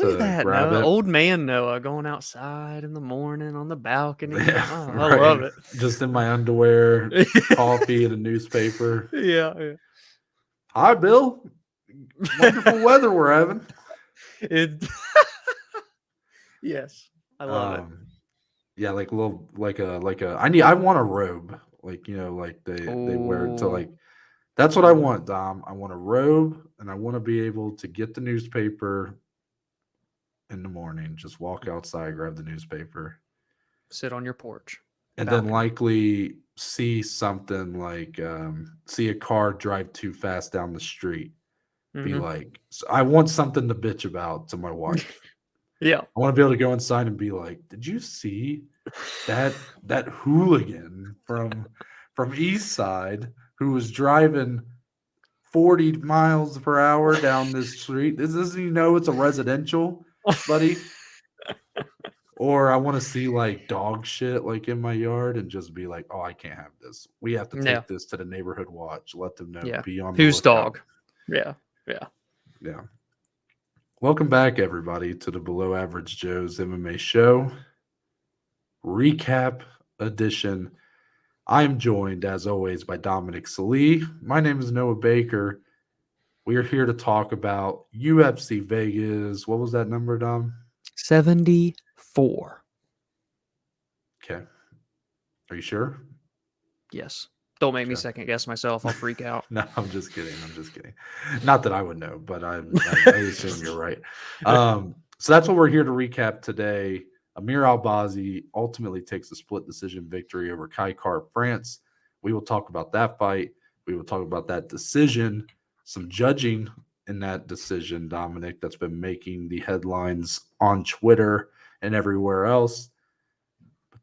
Look at that, grab Noah. it. Old man Noah going outside in the morning on the balcony. Yeah, Oh, I right. love it. Just in my underwear, coffee, and a newspaper. Yeah. Hi, Bill. Wonderful weather we're having. It, yes, I love it. Yeah, like a little, I want a robe, like like they wear it to Oh, like. That's what I want, Dom. I want a robe, and I want to be able to get the newspaper in the morning. Just walk outside, grab the newspaper, sit on your porch, and then balcony. likely see something like see a car drive too fast down the street. Be Hmm. like, I want something to bitch about to my wife. Yeah. I want to be able to go inside and be like, "Did you see that hooligan from East Side who was driving 40 miles per hour down this street? Doesn't he know it's a residential, buddy?" Or I want to see like dog shit like in my yard and just be like, "Oh, I can't have this. We have to Yeah. take this to the neighborhood watch. Let them know. Yeah. Be on the Whose lookout." dog? Yeah. Yeah. Yeah. Welcome back, everybody, to the Below Average Joe's MMA show recap edition. I am joined, as always, by Dominic Salee. My name is Noah Baker. We are here to talk about UFC Vegas. What was that number, Dom? 74. Okay. Are you sure? Yes. Don't make me Okay. second guess myself. I'll freak out. No, I'm just kidding. I'm just kidding. Not that I would know, but I assume you're right. So that's what we're here to recap today. Amir Albazi ultimately takes a split decision victory over Kai Kara France. We will talk about that fight. We will talk about that decision, some judging in that decision, Dominic, that's been making the headlines on Twitter and everywhere else.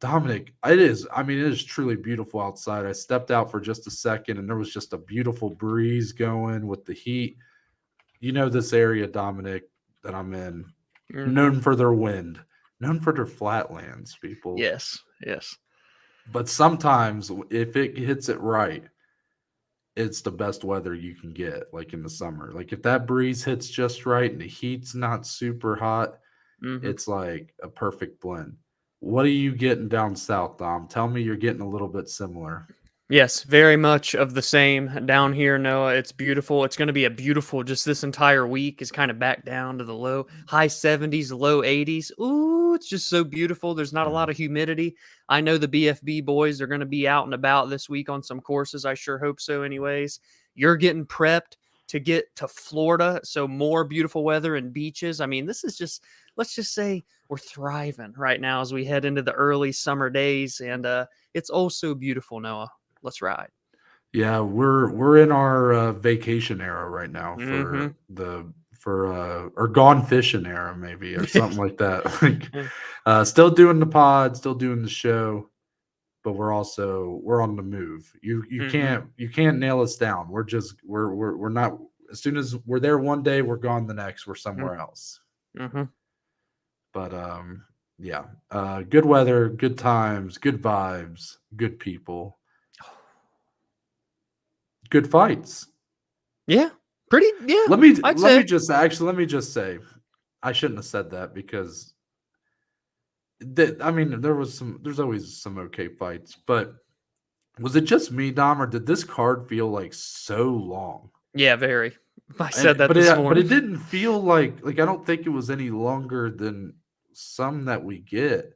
Dominic, it is truly beautiful outside. I stepped out for just a second and there was just a beautiful breeze going with the heat. You know, this area, Dominic, that I'm in, Hmm. known for their wind, known for their flatlands, people. Yes. Yes. But sometimes if it hits it right, it's the best weather you can get, like in the summer. Like if that breeze hits just right and the heat's not super hot, Hmm. it's like a perfect blend. What are you getting down south, Dom? Tell me you're getting a little bit similar. Yes, very much of the same down here, Noah. It's beautiful. It's going to be a beautiful, just this entire week is kind of back down to the high 70s, low 80s. Ooh, it's just so beautiful. There's not a lot Mm. of humidity. I know the BFB boys are going to be out and about this week on some courses. I sure hope so, anyways. You're getting prepped to get to Florida. So, more beautiful weather and beaches. I mean, this is just, let's just say we're thriving right now as we head into the early summer days. And it's also beautiful, Noah. Let's ride. Yeah, we're in our vacation era right now Mm-hmm. or gone fishing era maybe or something like that. Like still doing the pod, still doing the show, but we're on the move. Mm-hmm. You can't nail us down. We're not as soon as we're there one day, we're gone the next. We're somewhere else. Mm-hmm. But yeah, good weather, good times, good vibes, good people, good fights. Yeah, pretty. Yeah, I'd Let me say. just let me just say I shouldn't have said that because there's always some okay fights, but was it just me, Dom, or did this card feel like so long? Yeah, very. I said And that this but morning. it didn't feel like I don't think it was any longer than some that we get.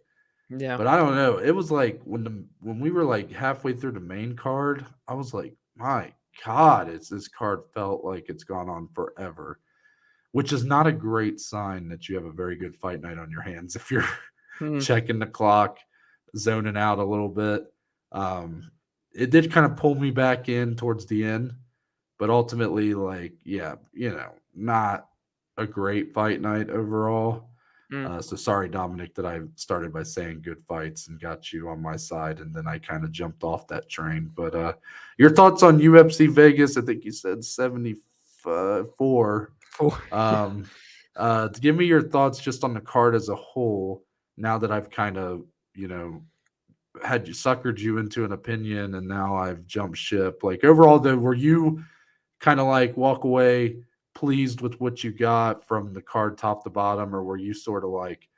Yeah. But I don't know. It was like when we were like halfway through the main card, I was like, my God, it's this card felt like it's gone on forever, which is not a great sign that you have a very good fight night on your hands if you're Mm-hmm. checking the clock, zoning out a little bit. Um, it did kind of pull me back in towards the end, but ultimately, like, yeah, not a great fight night overall. So sorry, Dominic, that I started by saying good fights and got you on my side, and then I kind of jumped off that train. But your thoughts on UFC Vegas? I think you said 74. Four. Yeah. Um, to give me your thoughts just on the card as a whole. Now that I've kind of had you suckered you into an opinion, and now I've jumped ship. Like overall, though, were you kind of like walk away pleased with what you got from the card top to bottom, or were you sort of like,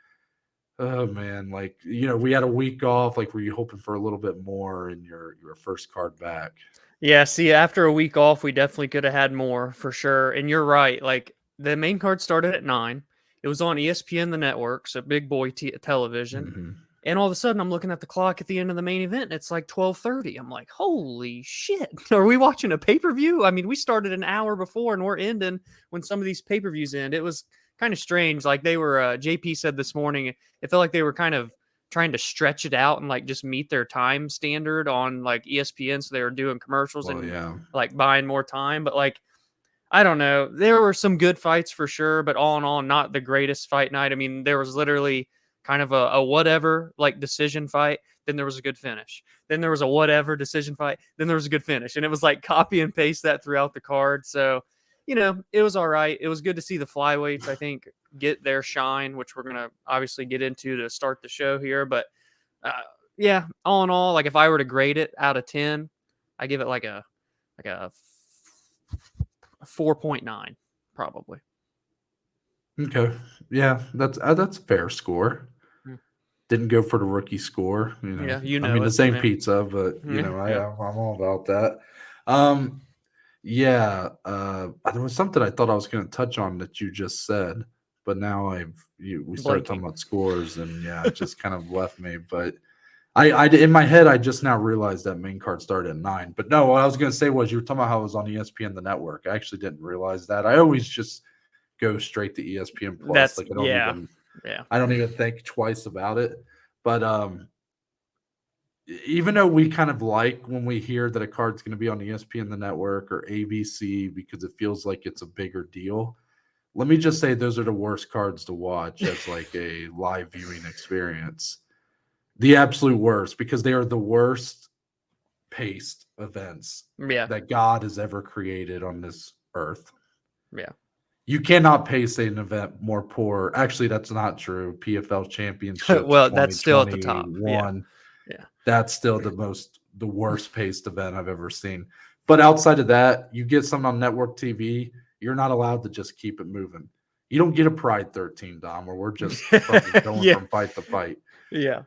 oh man, like we had a week off, like were you hoping for a little bit more in your first card back? Yeah, see, after a week off, we definitely could have had more for sure. And you're right. Like the main card started at 9. It was on ESPN, the network, so big boy television. Mm-hmm. And all of a sudden, I'm looking at the clock at the end of the main event, and it's like 12:30. I'm like, holy shit! Are we watching a pay per view? I mean, we started an hour before, and we're ending when some of these pay per views end. It was kind of strange. Like they were, JP said this morning, it felt like they were kind of trying to stretch it out and like just meet their time standard on like ESPN. So they were doing commercials Well, and yeah. like buying more time. But like, I don't know. There were some good fights for sure, but all in all, not the greatest fight night. I mean, there was literally kind of a whatever like decision fight. Then there was a good finish. Then there was a whatever decision fight. Then there was a good finish. And it was like copy and paste that throughout the card. So, it was all right. It was good to see the flyweights, I think, get their shine, which we're going to obviously get into to start the show here. But yeah, all in all, like if I were to grade it out of 10, I give it like a 4.9 probably. Okay. Yeah, that's a fair score. Hmm. Didn't go for the rookie score, Yeah, I mean, the it. same Yeah. pizza, but Yeah. I'm all about that. Yeah, there was something I thought I was going to touch on that you just said, but now we started talking Blanking. about scores, and yeah, it just kind of left me. But I in my head, I just now realized that main card started at 9. But no, what I was going to say was you were talking about how it was on ESPN, the network. I actually didn't realize that. I always just go straight to ESPN Plus. That's Like yeah. I don't even think twice about it. But even though we kind of like when we hear that a card's going to be on ESPN, the network, or ABC because it feels like it's a bigger deal, let me just say those are the worst cards to watch as like a live viewing experience. The absolute worst, because they are the worst paced events Yeah. that God has ever created on this earth. Yeah. You cannot pace an event more poor. Actually, that's not true. PFL Championships Well, that's still at the top. Yeah. 2021. Yeah. That's still the worst paced event I've ever seen. But outside of that, you get something on network TV, you're not allowed to just keep it moving. You don't get a Pride 13, Dom, where we're just fucking going Yeah. from fight to fight. Yeah.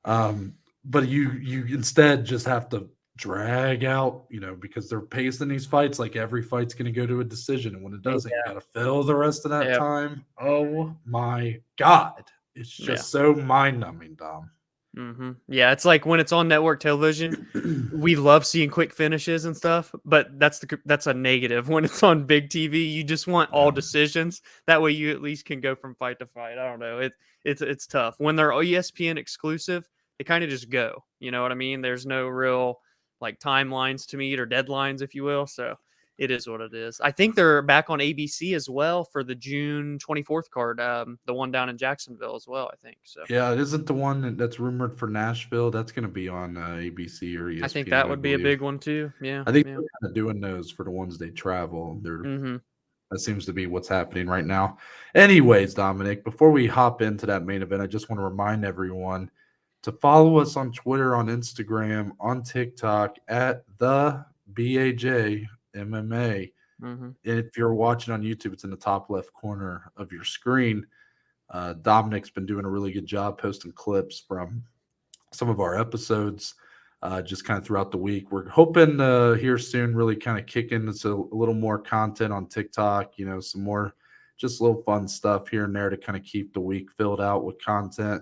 But you instead just have to drag out, because they're pacing these fights like every fight's going to go to a decision, and when it doesn't, you got to fill the rest of that Yep. time. Oh my god, it's just so mind numbing, Dom. Mm-hmm. Yeah, it's like when it's on network television, we love seeing quick finishes and stuff, but that's a negative. When it's on big TV, you just want all decisions. That way, you at least can go from fight to fight. I don't know. It's tough when they're ESPN exclusive. They kind of just go. You know what I mean? There's no real like timelines to meet or deadlines, if you will. So it is what it is. I think they're back on ABC as well for the June 24th card, the one down in Jacksonville as well, I think. So yeah, it isn't the one that's rumored for Nashville. That's going to be on ABC or ESPN. I think that would be a believe. big one too. Yeah, I think yeah. they're kind of doing those for the ones they travel. Mm-hmm. That seems to be what's happening right now. Anyways, Dominic, before we hop into that main event, I just want to remind everyone to follow us on Twitter, on Instagram, on TikTok at the BAJ MMA. Mm-hmm. And if you're watching on YouTube, it's in the top left corner of your screen. Dominic's been doing a really good job posting clips from some of our episodes just kind of throughout the week. We're hoping here soon really kind of kick into a little more content on TikTok, some more just little fun stuff here and there to kind of keep the week filled out with content.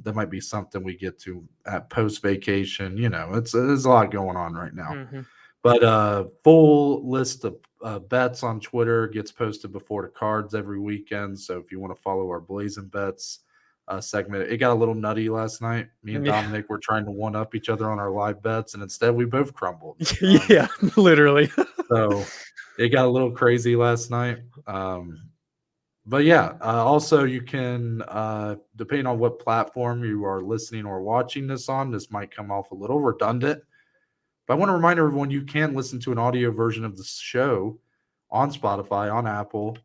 That might be something we get to at post vacation. There's a lot going on right now. Mm-hmm. But full list of bets on Twitter gets posted before the cards every weekend. So if you want to follow our Blazin Bets segment, it got a little nutty last night. Me and Dominic were trying to one up each other on our live bets, and instead we both crumbled. Yeah, literally. So it got a little crazy last night. But yeah, also you can, depending on what platform you are listening or watching this on, this might come off a little redundant. But I want to remind everyone you can listen to an audio version of the show on Spotify, on Apple.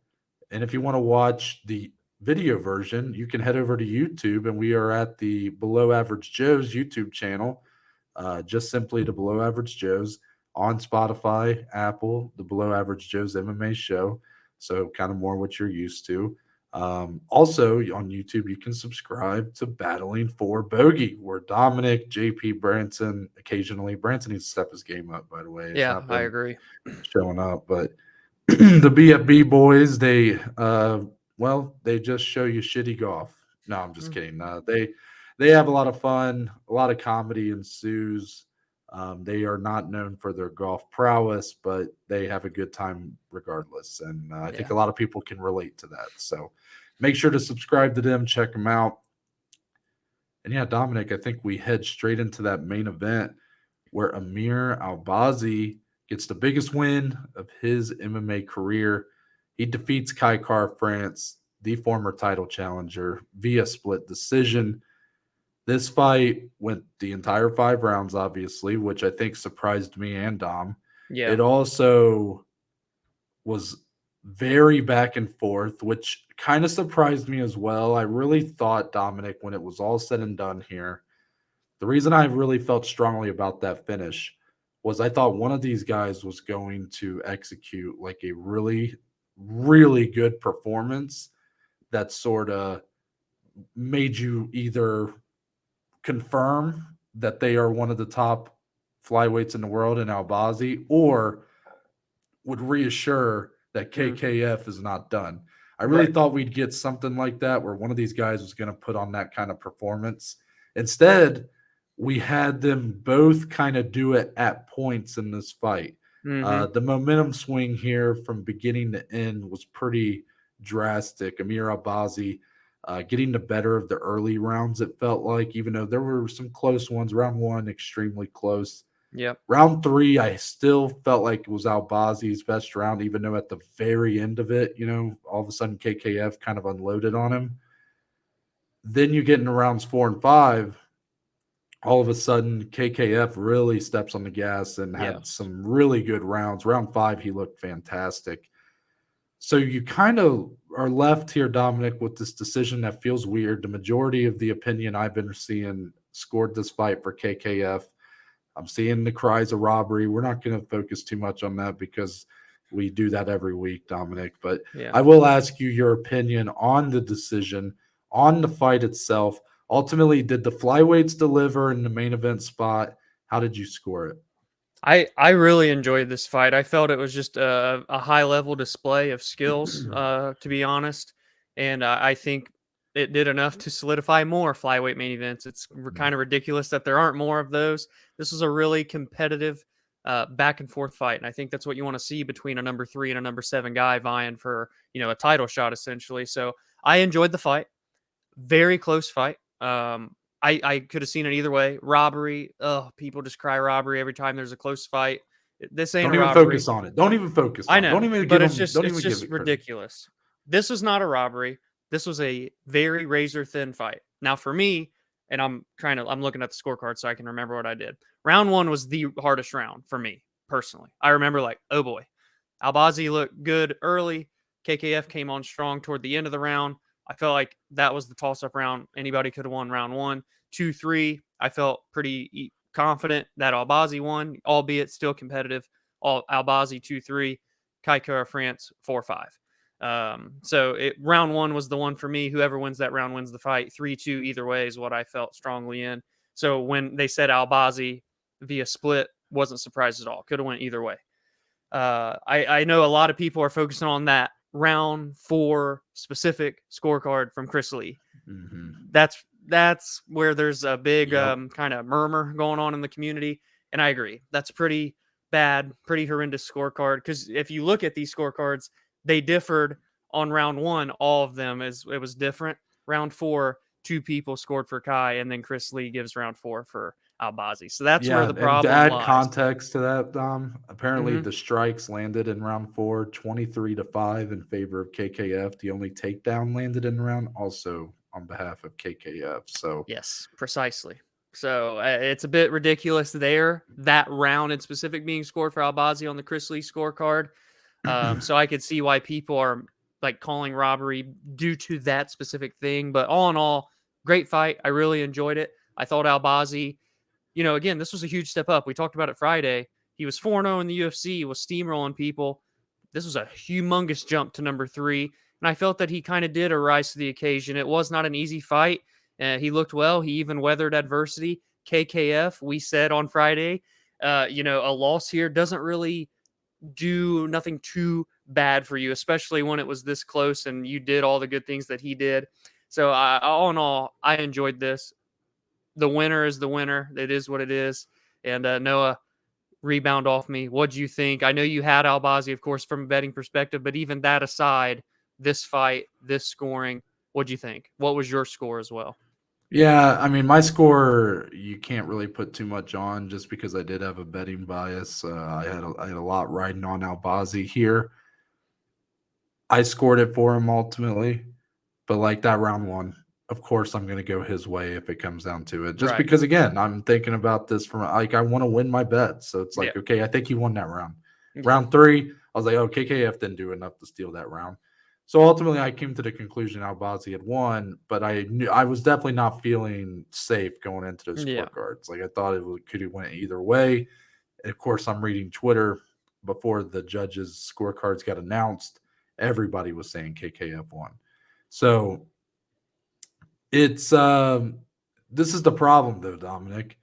And if you want to watch the video version, you can head over to YouTube, and we are at the Below Average Joe's YouTube channel, just simply the Below Average Joe's on Spotify, Apple, the Below Average Joe's MMA show. So kind of more what you're used to. Also on YouTube, you can subscribe to Battling for Bogey, where Dominic, JP, Branson, occasionally Branson needs to step his game up, by the way. It's Yeah, not I been agree. showing up, but the BFB boys, they just show you shitty golf. No, I'm just Mm, kidding. They have a lot of fun, a lot of comedy ensues. They are not known for their golf prowess, but they have a good time regardless. And I think yeah. a lot of people can relate to that. So make sure to subscribe to them, check them out. And yeah, Dominic, I think we head straight into that main event where Amir Albazi gets the biggest win of his MMA career. He defeats Kai France, the former title challenger, via split decision. This fight went the entire 5 rounds, obviously, which I think surprised me and Dom. Yeah. It also was very back and forth, which kind of surprised me as well. I really thought, Dominic, when it was all said and done here, the reason I really felt strongly about that finish was I thought one of these guys was going to execute like a really, really good performance that sort of made you either confirm that they are one of the top flyweights in the world in Albazi, or would reassure that Mm, KKF is not done. I really right. thought we'd get something like that where one of these guys was going to put on that kind of performance. Instead, we had them both kind of do it at points in this fight. Mm-hmm. The momentum swing here from beginning to end was pretty drastic. Amir Albazi getting the better of the early rounds, it felt like, even though there were some close ones. Round one, extremely close. Yep. Round three, I still felt like it was Albazi's best round, even though at the very end of it, all of a sudden KKF kind of unloaded on him. Then you get into rounds 4 and 5. All of a sudden, KKF really steps on the gas and Yeah. had some really good rounds. Round 5, he looked fantastic. So you kind of are left here, Dominic, with this decision that feels weird. The majority of the opinion I've been seeing scored this fight for KKF. I'm seeing the cries of robbery. We're not going to focus too much on that because we do that every week, Dominic. But Yeah. I will ask you your opinion on the decision, on the fight itself. Ultimately, did the flyweights deliver in the main event spot? How did you score it? I really enjoyed this fight. I felt it was just a high level display of skills, to be honest, and I think it did enough to solidify more flyweight main events. It's kind of ridiculous that there aren't more of those. This was a really competitive, back and forth fight, and I think that's what you want to see between a number 3 and a number 7 guy vying for a title shot essentially. So I enjoyed the fight. Very close fight. I could have seen it either way. Robbery. Oh, people just cry robbery every time there's a close fight. This ain't Don't a even robbery. focus on it. Don't even focus I on it. Don't know, even give but it's them. just Don't it's even give just it credit. ridiculous. This was not a robbery. This was a very razor thin fight. Now for me, and I'm looking at the scorecard so I can remember what I did. Round 1 was the hardest round for me personally. I remember like, oh boy, Albazi looked good early. KKF came on strong toward the end of the round. I felt like that was the toss up round. Anybody could have won round 1. 2, 3. I felt pretty confident that Albazi won, albeit still competitive. Albazi 2, 3. Kaikara France 4, 5. So round 1 was the one for me. Whoever wins that round wins the fight. 3-2 either way is what I felt strongly in. So when they said Albazi via split, wasn't surprised at all. Could have went either way. I know a lot of people are focusing on that round 4 specific scorecard from Chris Lee. Mm-hmm. That's where there's a big Yep. kind of murmur going on in the community, and I agree. That's pretty bad, pretty horrendous scorecard. Because if you look at these scorecards, they differed on round 1. All of them it was different. Round 4, 2 people scored for Kai, and then Chris Lee gives round 4 for Albazi. So that's where Yeah, the and to problem add lies. context to that, apparently Hmm. the strikes landed in round 4, 23-5 in favor of KKF. The only takedown landed in the round, also on behalf of KKF. So, Yes, precisely. So it's a bit ridiculous there, that round in specific being scored for Albazi on the Chris Lee scorecard. So I could see why people are like calling robbery due to that specific thing. But all in all, great fight. I really enjoyed it. I thought Albazi, again, this was a huge step up. We talked about it Friday. He was 4-0 in the UFC, was steamrolling people. this was a humongous jump to number 3. And I felt that he kind of did a rise to the occasion. It was not an easy fight. He looked well. He even weathered adversity. KKF, we said on Friday, a loss here doesn't really do nothing too bad for you, especially when it was this close and you did all the good things that he did. So, all in all, I enjoyed this. The winner is the winner. It is what it is. And Noah, rebound off me. What'd you think? I know you had Albazi, of course, from a betting perspective, but even that aside, this fight, this scoring, what'd you think? What was your score as well? Yeah, I mean, my score you can't really put too much on just because I did have a betting bias. I had a lot riding on Albazi here. I scored it for him ultimately, but like that round one, of course, I'm going to go his way if it comes down to it. Just Right. because, again, I'm thinking about this from like I want to win my bet, so it's Yeah. like, okay, I think he won that round. Yeah. Round 3, I was like, oh, KKF didn't do enough to steal that round. So ultimately, I came to the conclusion Albazi had won, but I knew I was definitely not feeling safe going into those Yeah. scorecards. Like I thought could have went either way. And of course, I'm reading Twitter before the judges' scorecards got announced. Everybody was saying KKF won. So it's this is the problem though, Dominic,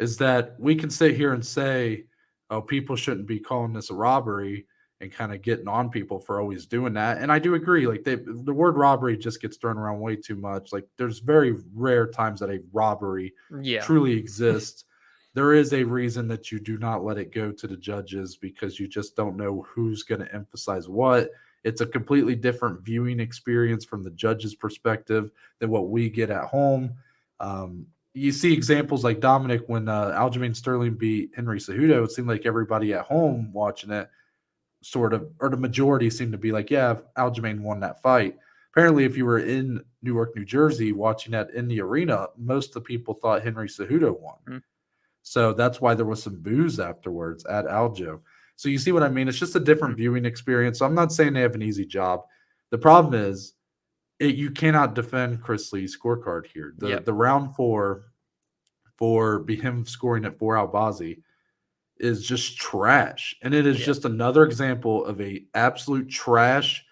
is that we can sit here and say, oh, people shouldn't be calling this a robbery and kind of getting on people for always doing that. And I do agree, like the word robbery just gets thrown around way too much. Like there's very rare times that a robbery Yeah. truly exists. There is a reason that you do not let it go to the judges because you just don't know who's going to emphasize what. It's a completely different viewing experience from the judge's perspective than what we get at home. You see examples like Dominic when Aljamain Sterling beat Henry Cejudo. It seemed like everybody at home watching it sort of, or the majority seemed to be like, yeah, Aljamain won that fight. Apparently, if you were in Newark, New Jersey watching that in the arena, most of the people thought Henry Cejudo won. Mm. So that's why there was some boos afterwards at Aljo. So you see what I mean? It's just a different viewing experience. So I'm not saying they have an easy job. The problem is you cannot defend Chris Lee's scorecard here. Yep. The round 4 for him scoring at 4 Albazi is just trash. And it is Yeah. just another example of a absolute trash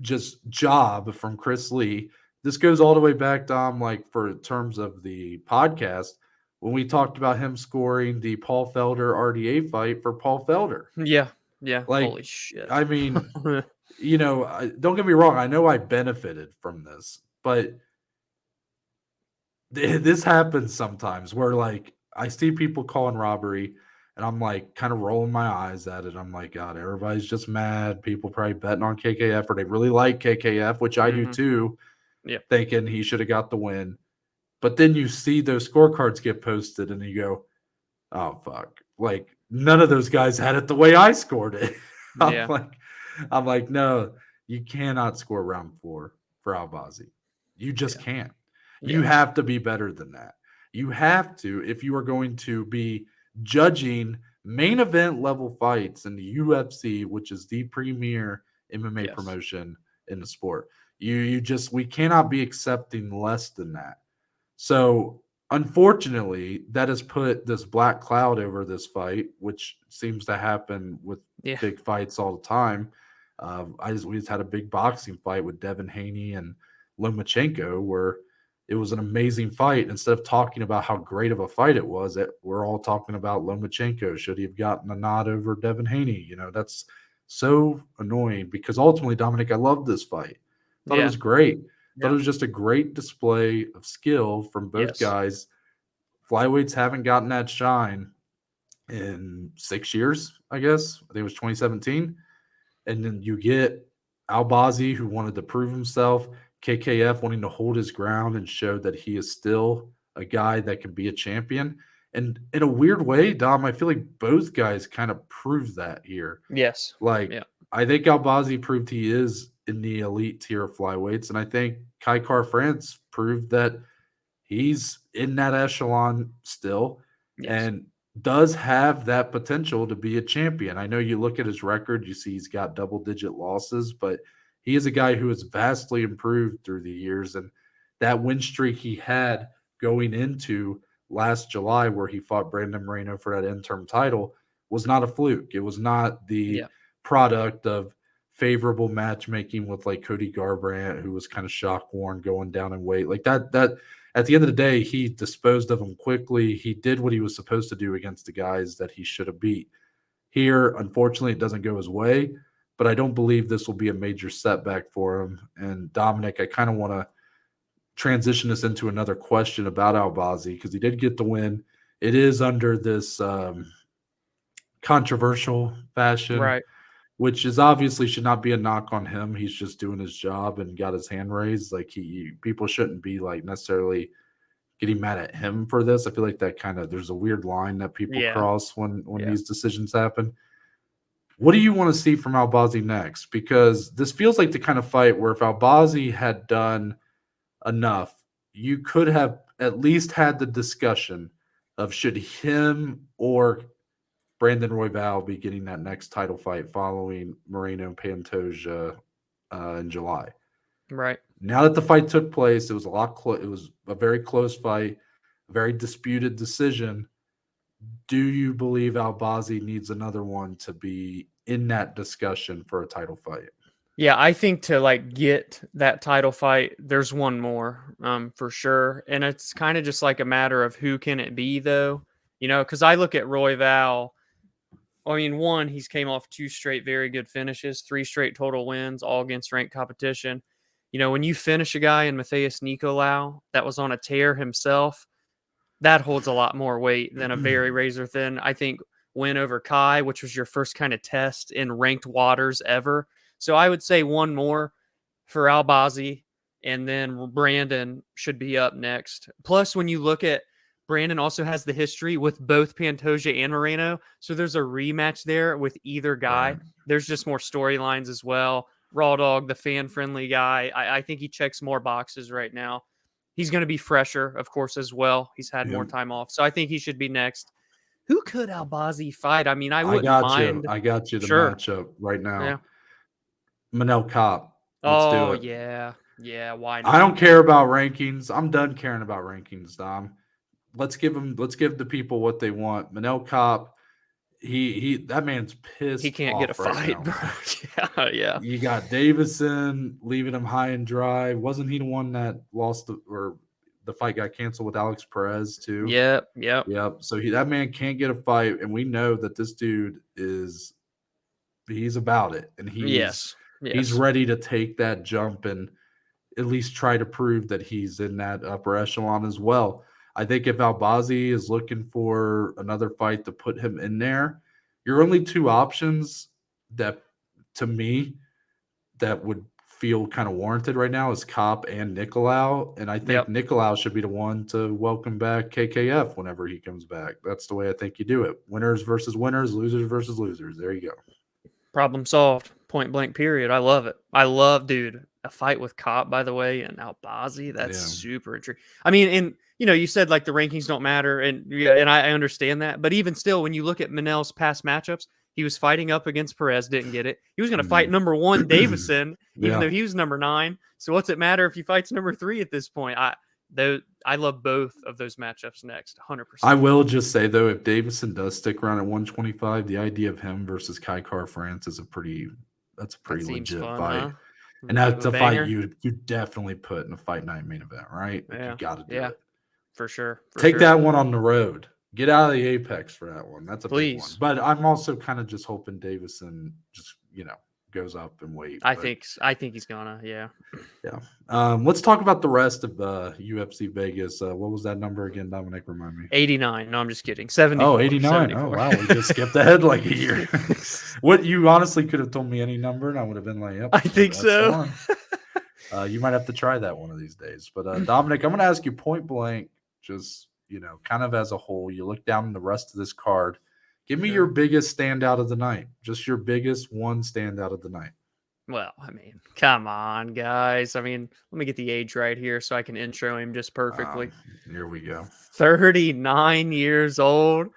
just job from Chris Lee. This goes all the way back, Dom, like for terms of the podcast, when we talked about him scoring the Paul Felder RDA fight for Paul Felder. Yeah. Yeah. Like, Holy shit. I mean, don't get me wrong. I know I benefited from this, but this happens sometimes where like I see people calling robbery and I'm like kind of rolling my eyes at it. I'm like, God, everybody's just mad. People probably betting on KKF or they really like KKF, which I do too, Yep. thinking he should have got the win. But then you see those scorecards get posted and you go, oh fuck. Like none of those guys had it the way I scored it. Yeah. I'm like, no, you cannot score round 4 for Albazi. You just Yeah. can't. You Yeah. have to be better than that. You have to, if you are going to be judging main event level fights in the UFC, which is the premier MMA Yes. promotion in the sport. We cannot be accepting less than that. So unfortunately, that has put this black cloud over this fight, which seems to happen with Yeah. big fights all the time. We just had a big boxing fight with Devin Haney and Lomachenko, where it was an amazing fight. Instead of talking about how great of a fight it was, we're all talking about Lomachenko. Should he have gotten a nod over Devin Haney? That's so annoying because ultimately, Dominic, I loved this fight. Thought it Yeah. was great. Thought Yeah. it was just a great display of skill from both Yes. guys. Flyweights haven't gotten that shine in 6 years, I guess. I think it was 2017. And then you get Albazi, who wanted to prove himself, KKF wanting to hold his ground and show that he is still a guy that can be a champion. And in a weird way, Dom, I feel like both guys kind of proved that here. Yes. Like, Yeah. I think Albazi proved he is in the elite tier of flyweights. And I think Kai France proved that he's in that echelon still Yes. and does have that potential to be a champion. I know you look at his record, you see he's got double digit losses, but he is a guy who has vastly improved through the years. And that win streak he had going into last July, where he fought Brandon Moreno for that interim title, was not a fluke. It was not the Yeah. product of favorable matchmaking with like Cody Garbrandt, who was kind of shock worn going down in weight. Like that at the end of the day, he disposed of him quickly. He did what he was supposed to do against the guys that he should have beat. Here, unfortunately, it doesn't go his way, but I don't believe this will be a major setback for him. And Dominic, I kind of want to transition this into another question about Albazi because he did get the win. It is under this controversial fashion, Right. which is obviously should not be a knock on him. He's just doing his job and got his hand raised. Like people shouldn't be like necessarily getting mad at him for this. I feel like that kind of there's a weird line that people Yeah. cross when these decisions happen. What do you want to see from Albazi next? Because this feels like the kind of fight where if Albazi had done enough, you could have at least had the discussion of should him or Brandon Royval be getting that next title fight following Moreno and Pantoja in July. Right. Now that the fight took place, it was it was a very close fight, a very disputed decision. Do you believe Albazi needs another one to be in that discussion for a title fight? Yeah, I think to like get that title fight, there's one more for sure. And it's kind of just like a matter of who can it be though, because I look at Royval. I mean, one, he's came off 2 straight very good finishes, 3 straight total wins, all against ranked competition. When you finish a guy in Matheus Nicolau that was on a tear himself, that holds a lot more weight than a very razor thin, I think, win over Kai, which was your first kind of test in ranked waters ever. So I would say one more for Albazi, and then Brandon should be up next. Plus, when you look at Brandon also has the history with both Pantoja and Moreno. So there's a rematch there with either guy. Right. There's just more storylines as well. Raw Dog, the fan-friendly guy. I think he checks more boxes right now. He's going to be fresher, of course, as well. He's had more time off. So I think he should be next. Who could Albazi fight? I mean, I wouldn't mind. I got you the Sure. matchup right now. Yeah. Manel Kopp. Let's do Oh, it. yeah. Yeah, why not? I don't care about rankings. I'm done caring about rankings, Dom. Let's give the people what they want. Manel Kopp, that man's pissed. He can't off get a right fight, now. bro. Yeah. You got Davison leaving him high and dry. Wasn't he the one that lost or the fight got canceled with Alex Perez too? Yep. So that man can't get a fight, and we know that this dude he's about it, and he's ready to take that jump and at least try to prove that he's in that upper echelon as well. I think if Albazi is looking for another fight to put him in there, your only 2 options that, to me, that would feel kind of warranted right now is Kopp and Nicolau. And I think Nicolau should be the one to welcome back KKF whenever he comes back. That's the way I think you do it. Winners versus winners, losers versus losers. There you go. Problem solved. Point blank, period. I love it. Dude, a fight with Kopp, by the way, and Albazi. That's super intriguing. I mean, and you said like the rankings don't matter, and I understand that. But even still, when you look at Manel's past matchups, he was fighting up against Perez, didn't get it. He was going to fight number 1 Davison, even though he was number 9. So what's it matter if he fights number 3 at this point? I love both of those matchups next, 100%. I will just say, though, if Davison does stick around at 125, the idea of him versus Kai France is a pretty legit fun, fight. huh? And that's a fight you definitely put in a fight night main event, right? Like you got to do it. For sure. Take that one on the road. Get out of the Apex for that one. That's a big one. Please. But I'm also kind of just hoping Davison just, goes up and wait. I think he's gonna, yeah. Let's talk about the rest of the UFC Vegas. What was that number again, Dominic? Remind me. 89. No, I'm just kidding. 74. Oh, 89. 74. Oh, wow. We just skipped ahead like a year. What you honestly could have told me any number, and I would have been like, yep. I think so. You might have to try that one of these days. But Dominic, I'm going to ask you point blank, just kind of as a whole. You look down the rest of this card. Give me your biggest standout of the night. Just your biggest one standout of the night. Well, I mean, come on, guys. I mean, let me get the age right here so I can intro him just perfectly. Here we go. 39 years old.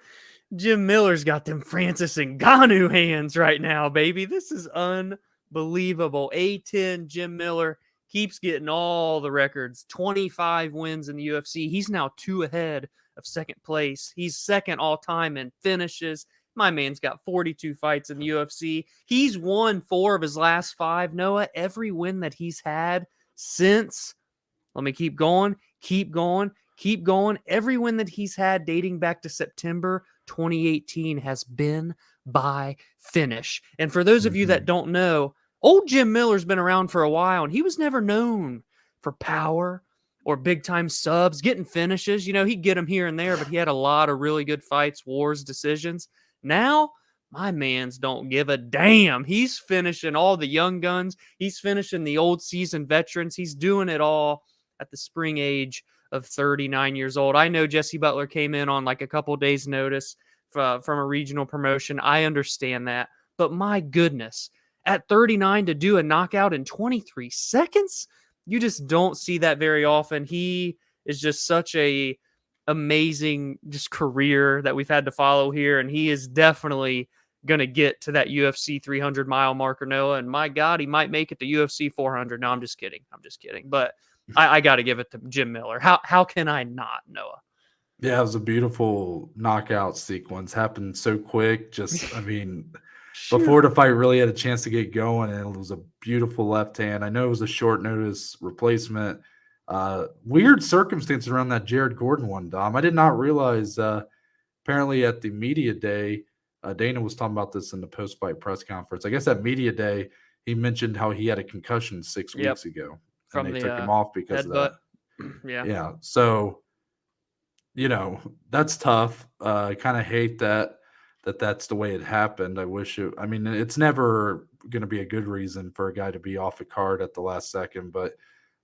Jim Miller's got them Francis Ngannou hands right now, baby. This is unbelievable. A10 Jim Miller keeps getting all the records. 25 wins in the UFC. He's now 2 ahead of second place. He's second all time in finishes, My man's got 42 fights in the UFC. He's won 4 of his last 5. Noah, every win that he's had since, let me keep going. Every win that he's had dating back to September 2018 has been by finish. And for those of you that don't know, old Jim Miller's been around for a while, and he was never known for power or big-time subs, getting finishes. He'd get them here and there, but he had a lot of really good fights, wars, decisions. Now, my man's don't give a damn. He's finishing all the young guns. He's finishing the old seasoned veterans. He's doing it all at the spring age of 39 years old. I know Jesse Butler came in on like a couple days' notice from a regional promotion. I understand that. But my goodness, at 39 to do a knockout in 23 seconds, you just don't see that very often. He is just such a amazing just career that we've had to follow here, and he is definitely going to get to that UFC 300-mile marker, Noah, and my God, he might make it to UFC 400. No, I'm just kidding. But I got to give it to Jim Miller. How can I not, Noah? Yeah, it was a beautiful knockout sequence. Happened so quick. Just, I mean, before the fight really had a chance to get going, and it was a beautiful left hand. I know it was a short notice replacement. Weird circumstances around that Jared Gordon one, Dom. I did not realize, apparently at the media day, Dana was talking about this in the post-fight press conference. I guess at media day, he mentioned how he had a concussion 6 weeks ago. From and they the took him off because of that. Yeah. So, that's tough. I kind of hate that's the way it happened. I mean, it's never going to be a good reason for a guy to be off a card at the last second, but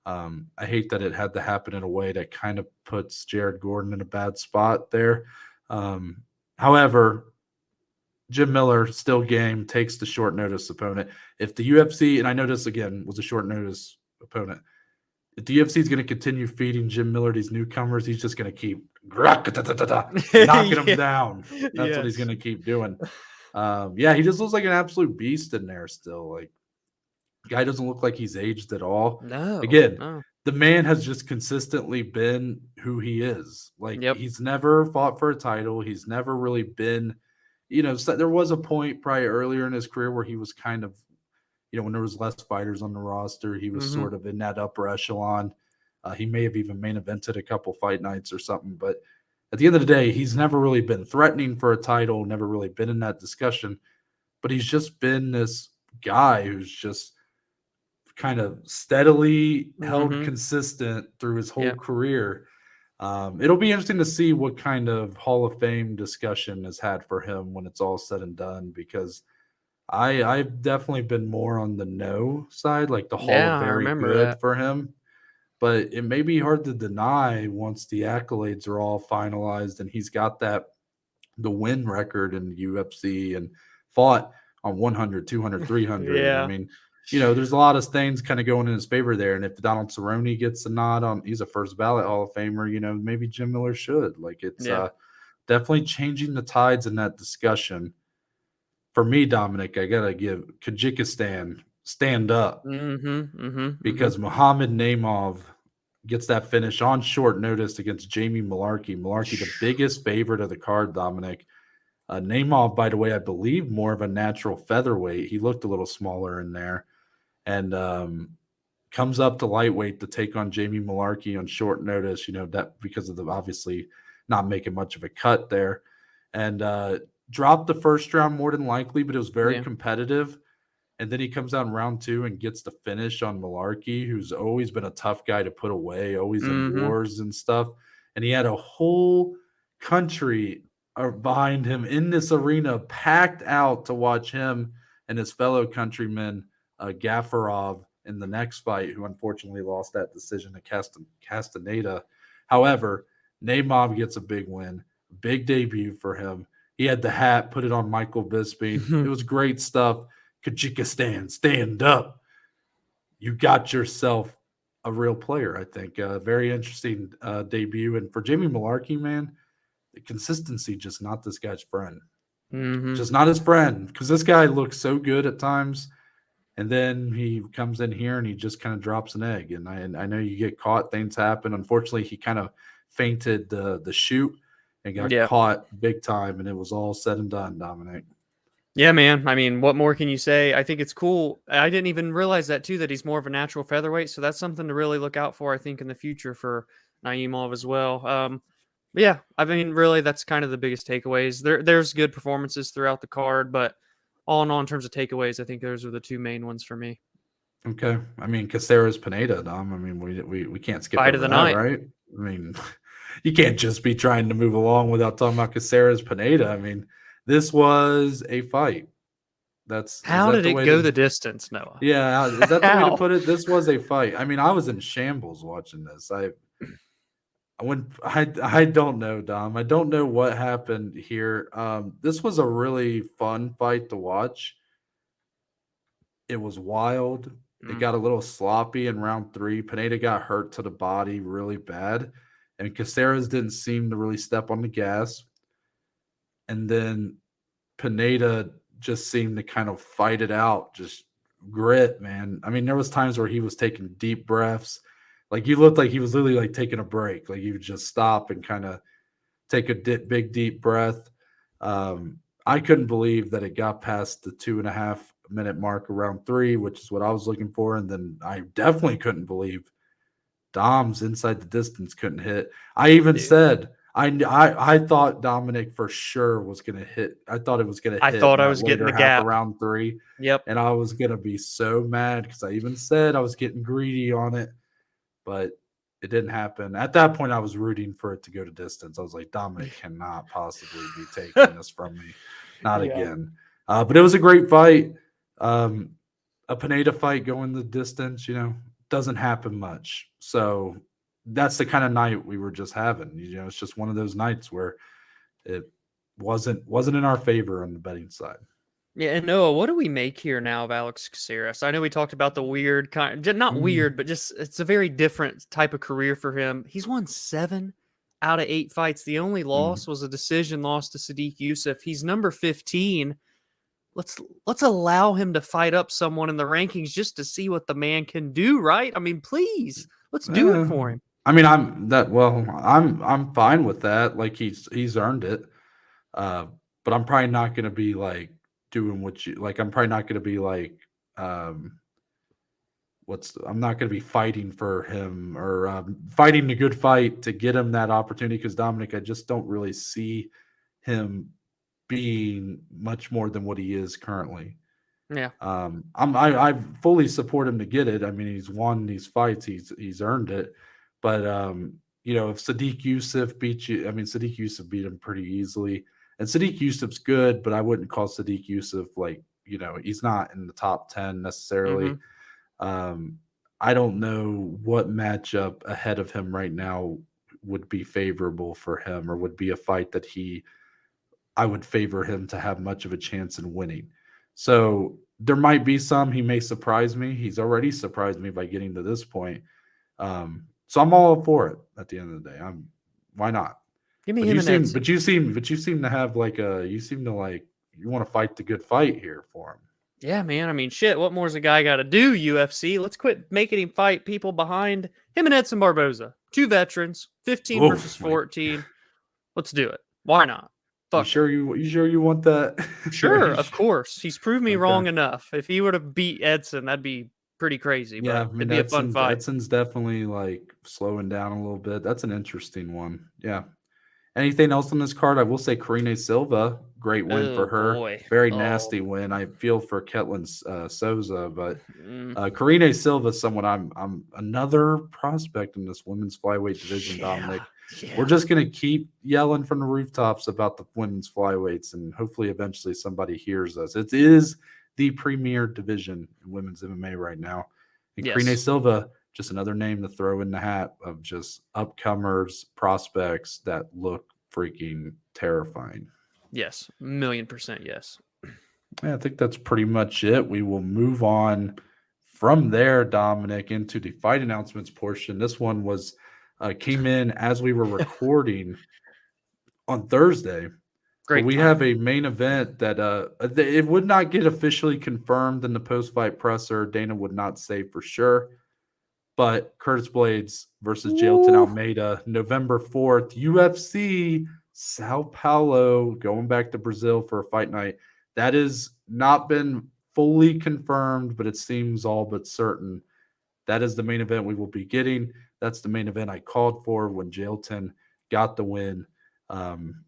I hate that it had to happen in a way that kind of puts Jared Gordon in a bad spot there. However, Jim Miller still game, takes the short notice opponent. If the UFC, and I know this again was a short notice opponent, if the UFC is going to continue feeding Jim Miller these newcomers, he's just going to keep knocking them down. That's what he's going to keep doing. He just looks like an absolute beast in there still. Like, guy doesn't look like he's aged at all. No. The man has just consistently been who he is. Like, he's never fought for a title. He's never really been, so there was a point probably earlier in his career where he was kind of, when there was less fighters on the roster, he was sort of in that upper echelon. He may have even main evented a couple fight nights or something. But at the end of the day, he's never really been threatening for a title, never really been in that discussion. But he's just been this guy who's just kind of steadily held consistent through his whole career. It'll be interesting to see what kind of Hall of Fame discussion is had for him when it's all said and done, because I've definitely been more on the no side, like the Hall of Very Good for him. But it may be hard to deny once the accolades are all finalized and he's got the win record in the UFC and fought on 100, 200, 300. I mean, there's a lot of things kind of going in his favor there. And if Donald Cerrone gets a nod he's a first ballot Hall of Famer, maybe Jim Miller should. Like, it's definitely changing the tides in that discussion. For me, Dominic, I got to give Kyrgyzstan stand up because Muhammad Naimov gets that finish on short notice against Jamie Mullarkey. Mullarkey, the biggest favorite of the card, Dominic. Naimov, by the way, I believe more of a natural featherweight. He looked a little smaller in there. And comes up to lightweight to take on Jamie Mullarkey on short notice, that because of the obviously not making much of a cut there. And dropped the first round more than likely, but it was very competitive. And then he comes out in round 2 and gets the finish on Mullarkey, who's always been a tough guy to put away, always in wars and stuff. And he had a whole country behind him in this arena, packed out to watch him and his fellow countrymen, Gafarov, in the next fight, who unfortunately lost that decision to Castaneda. However, Naimov gets a big win, big debut for him. He had the hat, put it on Michael Bisping. It was great stuff. Kyrgyzstan, stand up. You got yourself a real player, I think. Very interesting debut. And for Jamie Mullarkey, man, the consistency just not this guy's friend. Just not his friend, because this guy looks so good at times. And then he comes in here and he just kind of drops an egg. And I know you get caught, things happen. Unfortunately, he kind of fainted the shoot and got Yeah. caught big time, and it was all said and done, Dominic. Yeah, man. I mean, what more can you say? I think it's cool. I didn't even realize that too, that he's more of a natural featherweight. So that's something to really look out for, I think, in the future for Naimov as well. But yeah, I mean, really, that's kind of the biggest takeaways. There's good performances throughout the card, but all in all, in terms of takeaways, I think those are the two main ones for me. Okay. I mean, Caceres Pineda, Dom. I mean, we can't skip Fight of over the that, night. right? I mean, you can't just be trying to move along without talking about Caceres Pineda. I mean, this was a fight. Is How that did the it way go to the distance, Noah? yeah, is that the way to How? put it? This was a fight. I mean, I was in shambles watching this. I don't know, Dom. I don't know what happened here. This was a really fun fight to watch. It was wild. It Mm. got a little sloppy in round 3. Pineda got hurt to the body really bad, and Caceres didn't seem to really step on the gas. And then Pineda just seemed to kind of fight it out, just grit, man. I mean, there was times where he was taking deep breaths. Like you looked like he was literally like taking a break. Like he would just stop and kind of take a big deep breath. I couldn't believe that it got past the 2.5 minute mark around 3, which is what I was looking for. And then I definitely couldn't believe Dom's inside the distance couldn't hit. I even Dude, said I thought Dominic for sure was gonna hit. I thought it was gonna I hit in thought I that was getting later the half of gap. round 3, Yep. and I was gonna be so mad because I even said I was getting greedy on it, but it didn't happen. At that point, I was rooting for it to go to distance. I was like, Dominic cannot possibly be taking this from me, not Yeah. again. But it was a great fight. Um, a Pineda fight going the distance, doesn't happen much. So that's the kind of night we were just having. It's just one of those nights where it wasn't in our favor on the betting side. Yeah, and Noah, what do we make here now of Alex Caceres? I know we talked about the weird kind, not weird, but just it's a very different type of career for him. He's won 7 out of 8 fights. The only Mm. loss was a decision loss to Sadiq Youssef. He's number 15. Let's allow him to fight up someone in the rankings just to see what the man can do, right? I mean, please, let's do it Eh, for him. I mean, I'm fine with that. Like he's earned it. Uh, but I'm probably not going to be like doing what you like. I'm probably not going to be like um I'm not going to be fighting for him or fighting a good fight to get him that opportunity because Dominic, I just don't really see him being much more than what he is currently. Yeah. I fully support him to get it. I mean, he's won these fights, he's earned it. But if Sadiq Youssef beat you, I mean, Sadiq Youssef beat him pretty easily, and Sadiq Youssef's good, but I wouldn't call Sadiq Youssef like he's not in the top 10 necessarily. Mm-hmm. Um, I don't know what matchup ahead of him right now would be favorable for him or would be a fight that I would favor him to have much of a chance in winning. So there might be some he may surprise me. He's already surprised me by getting to this point. So I'm all for it at the end of the day. Why not? Give me But him you and seem Edson. but you seem to have you want to fight the good fight here for him. Yeah, man. I mean, shit. What more's a guy got to do? UFC. Let's quit making him fight people behind him and Edson Barboza. 2 veterans, 15 Oh versus my 14. Let's do it. Why not? Fuck it. you sure you want that? Sure, of course. He's proved me Okay. wrong enough. If he would have beat Edson, that'd be pretty crazy, Yeah, but I it'd mean be a fun fight. Edson's definitely like slowing down a little bit. That's an interesting one. Yeah. Anything else on this card? I will say Karine Silva, great win for Oh her. boy. Very Oh. nasty win. I feel for Ketlen Souza, but Mm, Karine Silva is someone I'm another prospect in this women's flyweight division, yeah. Dominic. We're Yeah. just gonna keep yelling from the rooftops about the women's flyweights, and hopefully eventually somebody hears us. It is the premier division in women's MMA right now. And Karine Yes. Silva, just another name to throw in the hat of just upcomers, prospects that look freaking terrifying. Yes. 1,000,000% yes. Yeah, I think that's pretty much it. We will move on from there, Dominic, into the fight announcements portion. This one was came in as we were recording on Thursday, but Great we have timing. a main event that it would not get officially confirmed in the post-fight presser. Dana would not say for sure, but Curtis Blaydes versus Jailton Ooh. Almeida, November 4th, UFC Sao Paulo, going back to Brazil for a fight night. That has not been fully confirmed, but it seems all but certain. That is the main event we will be getting. That's the main event I called for when Jailton got the win um,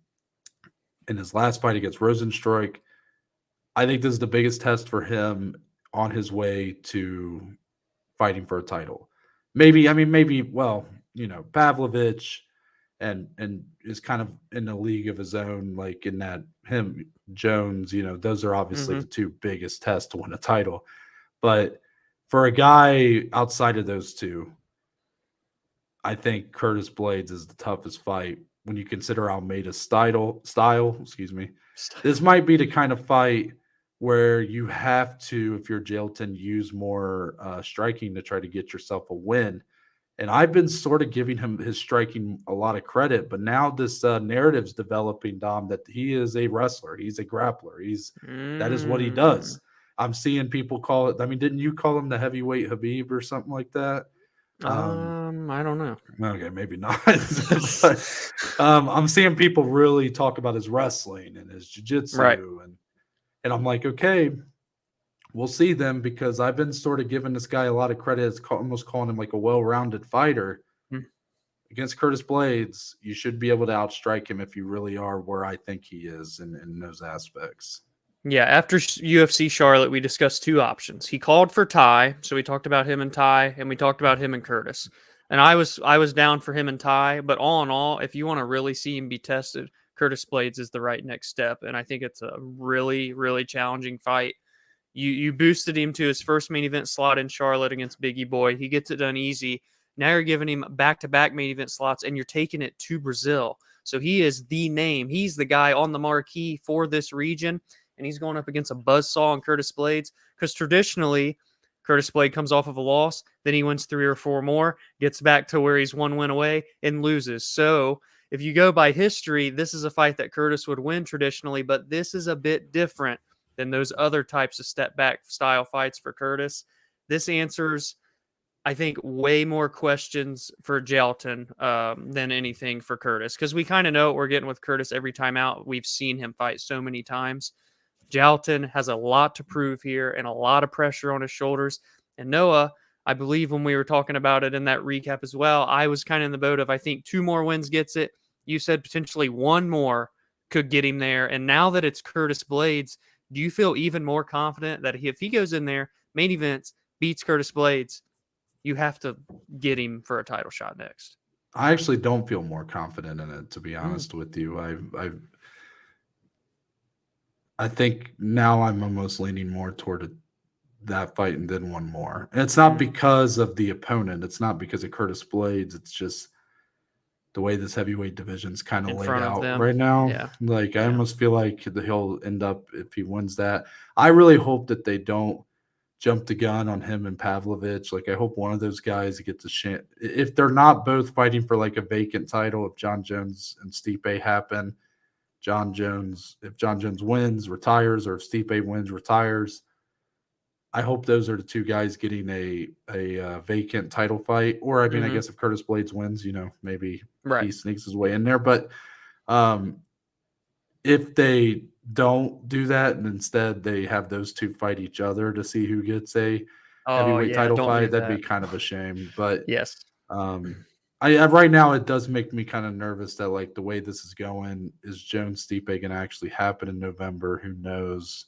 in his last fight against Rosenstruik. I think this is the biggest test for him on his way to fighting for a title. Maybe, well, Pavlovich and is kind of in a league of his own, like in that him Jones, those are obviously Mm-hmm. the two biggest tests to win a title. But for a guy outside of those two, I think Curtis Blaydes is the toughest fight when you consider Almeida's style. Excuse me. This might be the kind of fight where you have to, if you're Jailton, use more striking to try to get yourself a win. And I've been sort of giving him his striking a lot of credit, but now this narrative's developing, Dom, that he is a wrestler. He's a grappler. That is what he Mm. does. I'm seeing people call it. I mean, didn't you call him the heavyweight Habib or something like that? I don't know. Okay, maybe not. But I'm seeing people really talk about his wrestling and his Right. jiu-jitsu, and I'm like, okay, we'll see them, because I've been sort of giving this guy a lot of credit. It's almost calling him like a well-rounded fighter. Mm. Against Curtis Blaydes, you should be able to outstrike him if you really are where I think he is in those aspects. Yeah, after UFC Charlotte, we discussed two options. He called for Ty, so we talked about him and Ty, and we talked about him and Curtis. And I was down for him and Ty, but all in all, if you want to really see him be tested, Curtis Blaydes is the right next step, and I think it's a really, really challenging fight. You boosted him to his first main event slot in Charlotte against Biggie Boy. He gets it done easy. Now you're giving him back-to-back main event slots, and you're taking it to Brazil. So he is the name. He's the guy on the marquee for this region, and he's going up against a buzzsaw and Curtis Blaydes, because traditionally Curtis Blaydes comes off of a loss, then he wins 3 or 4 more, gets back to where he's 1 win away, and loses. So if you go by history, this is a fight that Curtis would win traditionally, but this is a bit different than those other types of step back style fights for Curtis. This answers, I think, way more questions for Jailton than anything for Curtis, because we kind of know what we're getting with Curtis every time out. We've seen him fight so many times. Jailton has a lot to prove here and a lot of pressure on his shoulders. And Noah, I believe when we were talking about it in that recap as well, I was kind of in the boat of, I think 2 more wins gets it. You said potentially 1 more could get him there. And now that it's Curtis Blaydes, do you feel even more confident that if he goes in there, main events, beats Curtis Blaydes, you have to get him for a title shot next? I actually don't feel more confident in it, to be Mm, honest with you. I think now I'm almost leaning more toward that fight and then one more. And it's not mm. because of the opponent. It's not because of Curtis Blaydes. It's just the way this heavyweight division's kind of In laid front of out them. right now. Yeah. Like I Yeah. almost feel like he'll end up, if he wins that. I really hope that they don't jump the gun on him and Pavlovich. Like I hope one of those guys gets a chance. If they're not both fighting for like a vacant title, if John Jones and Stipe happen, if John Jones wins, retires, or if Stipe wins, retires. I hope those are the two guys getting a vacant title fight. Or I mean, I Hmm. guess if Curtis Blaydes wins, maybe Right. he sneaks his way in there. But um, if they don't do that and instead they have those two fight each other to see who gets a Oh, heavyweight yeah. title Don't fight, do that'd that. be kind of a shame. But Yes. um, right now it does make me kind of nervous that like the way this is going, is Jones Stipe going to actually happen in November? Who knows?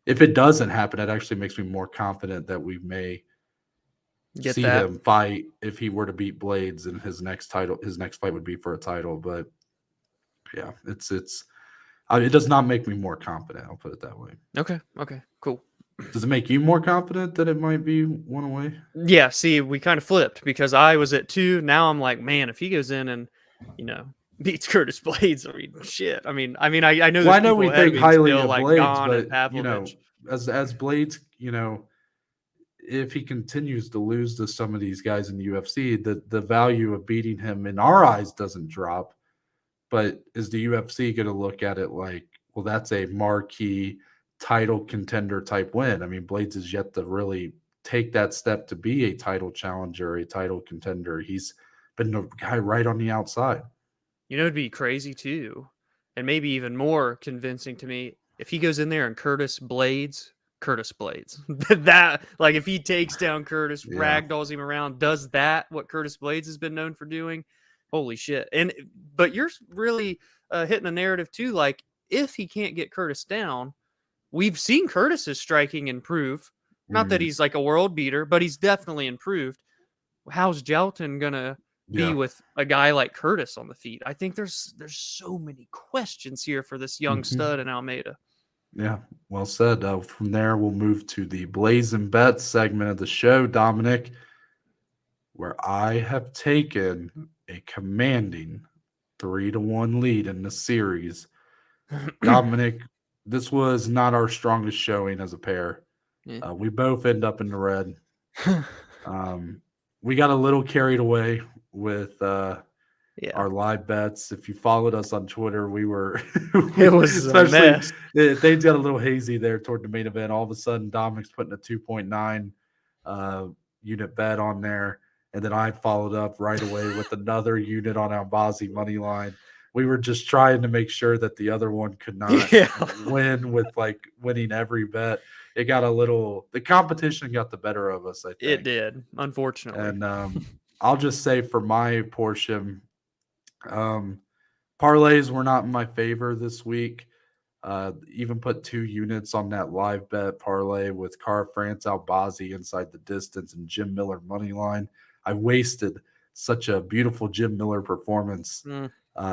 If it doesn't happen, it actually makes me more confident that we may Get see that. him fight if he were to beat Blaydes, and his next fight would be for a title. But yeah, it does not make me more confident. I'll put it that way. Okay. Okay. Cool. Does it make you more confident that it might be one away? Yeah. See, we kind of flipped because I was at 2. Now I'm like, man, if he goes in and, you know, beats Curtis Blades, I mean, shit. I know Well, there's I know people we ahead of think me highly still, of like Blaydes, Gahn and but Pavlovich. as Blaydes, if he continues to lose to some of these guys in the UFC, the value of beating him in our eyes doesn't drop. But is the UFC going to look at it like, well, that's a marquee title contender type win? I mean, Blaydes is yet to really take that step to be a title challenger, a title contender. He's been the guy right on the outside. You know, it'd be crazy too, and maybe even more convincing to me if he goes in there and Curtis Blaydes. That, like, if he takes down Curtis, Yeah. ragdolls him around, does that what Curtis Blaydes has been known for doing? Holy shit! And but you're really hitting a narrative too. Like, if he can't get Curtis down, we've seen Curtis's striking improve. Not that Mhm. he's like a world beater, but he's definitely improved. How's Jailton gonna be Yeah. with a guy like Curtis on the feet? I think there's so many questions here for this young Mhm. stud in Almeida. Yeah, well said. From there, we'll move to the Blazin Bets segment of the show, Dominic, where I have taken a commanding 3-1 lead in the series. Dominic, this was not our strongest showing as a pair. Yeah. We both end up in the red. Um, we got a little carried away with Yeah, our live bets. If you followed us on Twitter, we were, it was a especially mess. things got a little hazy there toward the main event. All of a sudden, Dominic's putting a 2.9 uh, unit bet on there. And then I followed up right away with another unit on Albazi money line. We were just trying to make sure that the other one could not Yeah, win with like winning every bet. It got a little, the competition got the better of us, I it think. did, unfortunately. And I'll just say for my portion, um, parlays were not in my favor this week. Even put 2 units on that live bet parlay with Car France Albazi inside the distance and Jim Miller money line. I wasted such a beautiful Jim Miller performance Mm,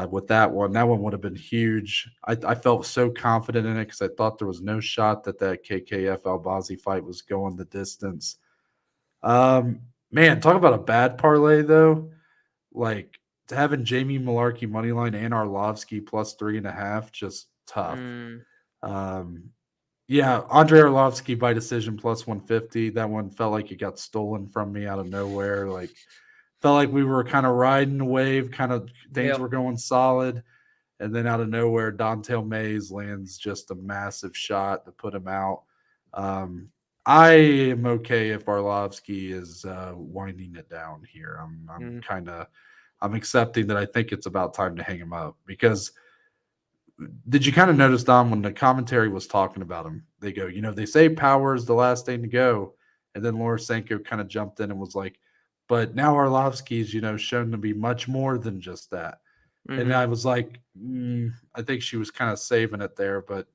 with that one. That one would have been huge. I felt so confident in it because I thought there was no shot that KKF Albazi fight was going the distance. Man, talk about a bad parlay though. Like having Jamie Mullarkey money line and Arlovsky plus 3.5, just tough. mm, Um, yeah, Andre Arlovsky by decision plus 150. That one felt like it got stolen from me out of nowhere. Like felt like we were kind of riding the wave, kind of things yep. were going solid. And then out of nowhere, Dontel Mays lands just a massive shot to put him out. Um, I am okay if Arlovsky is winding it down here. I'm Mm, kind of I'm accepting that I think it's about time to hang him up because did you kind of notice, Dom, when the commentary was talking about him, they go, they say power is the last thing to go. And then Laura Sanko kind of jumped in and was like, but now Arlovsky's, shown to be much more than just that. And mm-hmm. I was like, I think she was kind of saving it there, but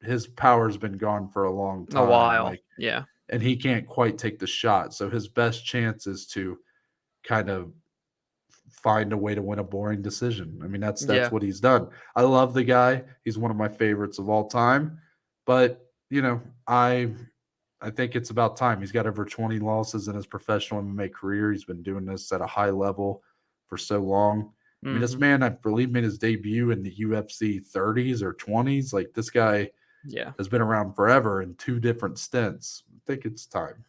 his power's been gone for a long A time. while. Like, Yeah. and he can't quite take the shot. So his best chance is to kind of find a way to win a boring decision. I mean, that's Yeah. what he's done. I love the guy. He's one of my favorites of all time. But, I think it's about time. He's got over 20 losses in his professional MMA career. He's been doing this at a high level for so long. I mean, this Mm-hmm. man, I believe, made his debut in the UFC 30s or 20s. Like, this guy Yeah. has been around forever in 2 different stints. I think it's time.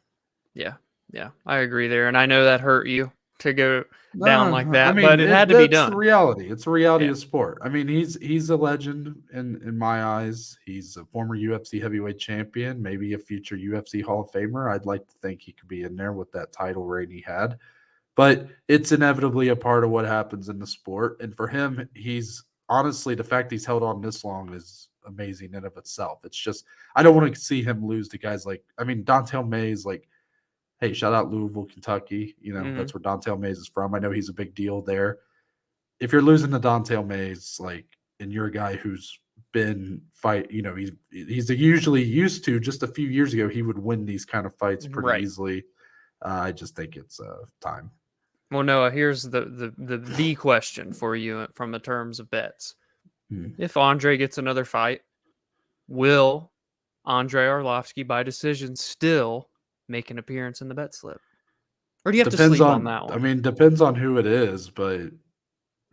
Yeah. Yeah. I agree there. And I know that hurt you to go down like No, I that, but mean it had to be that's the done. reality. It's a reality Yeah. of sport. I mean, he's a legend in my eyes. He's a former UFC heavyweight champion, maybe a future UFC Hall of Famer. I'd like to think he could be in there with that title reign he had. But it's inevitably a part of what happens in the sport. And for him, he's honestly the fact he's held on this long is amazing in of itself. It's just I don't want to see him lose to guys like Dontel Mays, like hey, shout out Louisville, Kentucky. Mm-hmm. That's where Dontel Mays is from. I know he's a big deal there. If you're losing to Dontel Mays, like, and you're a guy who's been he's usually used to just a few years ago, he would win these kind of fights pretty Right. easily. I just think it's time. Well, Noah, here's the question for you from the terms of bets. Hmm. If Andre gets another fight, will Andre Arlovsky by decision still make an appearance in the bet slip? Or do you have to Depends sleep on on, that I one? mean, depends on who it is, but